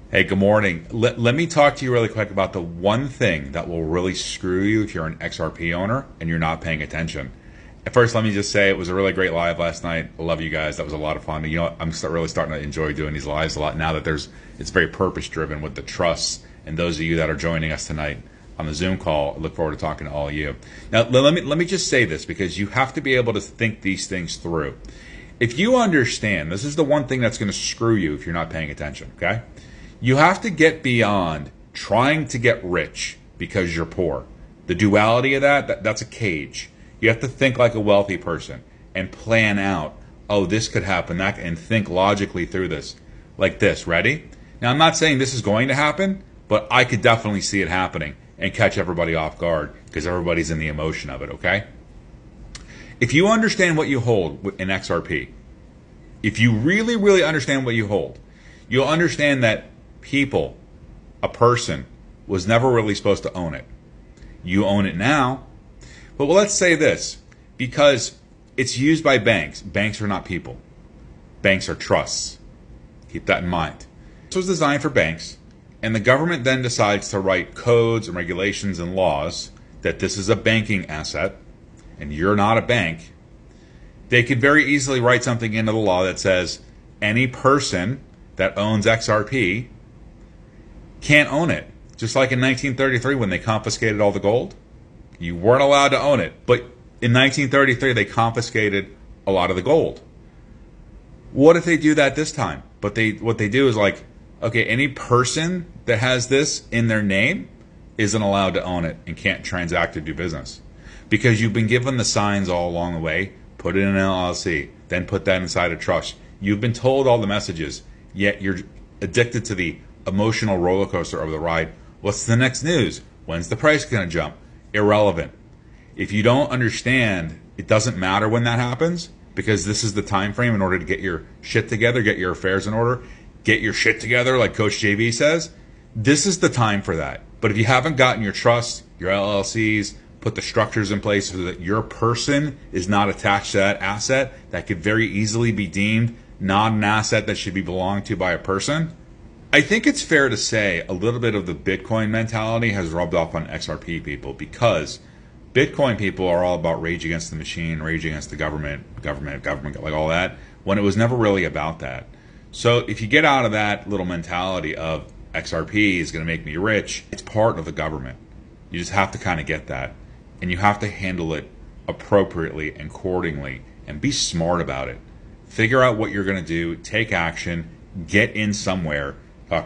Hey, good morning. Let me talk to you really quick about the one thing that will really screw you if you're an XRP owner and you're not paying attention. At first, let me just say it was a really great live last night. I love you guys. That was a lot of fun. I'm really starting to enjoy doing these lives a lot now that it's very purpose driven with the trusts. And those of you that are joining us tonight on the Zoom call, I look forward to talking to all of you. Now, let me just say this because you have to be able to think these things through. If you understand, this is the one thing that's going to screw you if you're not paying attention, okay? You have to get beyond trying to get rich because you're poor. The duality of that's a cage. You have to think like a wealthy person and plan out, oh, this could happen, that, and think logically through this. Like this, ready? Now, I'm not saying this is going to happen, but I could definitely see it happening and catch everybody off guard because everybody's in the emotion of it, okay? If you understand what you hold in XRP, if you really, really understand what you hold, you'll understand that a person was never really supposed to own it. You own it now. But let's say this, because it's used by banks. Banks are not people. Banks are trusts. Keep that in mind. This was designed for banks, and the government then decides to write codes and regulations and laws that this is a banking asset, and you're not a bank. They could very easily write something into the law that says any person that owns XRP can't own it. Just like in 1933 when they confiscated all the gold. You weren't allowed to own it. But in 1933 they confiscated a lot of the gold. What if they do that this time? But what they do is like, okay, any person that has this in their name isn't allowed to own it and can't transact or do business. Because you've been given the signs all along the way. Put it in an LLC. Then put that inside a trust. You've been told all the messages, yet you're addicted to the emotional roller coaster of the ride. What's the next news? When's the price going to jump? Irrelevant. If you don't understand, it doesn't matter when that happens because this is the time frame in order to get your shit together, get your affairs in order, get your shit together like Coach JV says. This is the time for that. But if you haven't gotten your trust, your LLCs, put the structures in place so that your person is not attached to that asset that could very easily be deemed not an asset that should be belonged to by a person, I think it's fair to say a little bit of the Bitcoin mentality has rubbed off on XRP people because Bitcoin people are all about rage against the machine, rage against the government, like all that, when it was never really about that. So if you get out of that little mentality of XRP is going to make me rich, it's part of the government. You just have to kind of get that. And you have to handle it appropriately and accordingly and be smart about it. Figure out what you're going to do, take action, get in somewhere,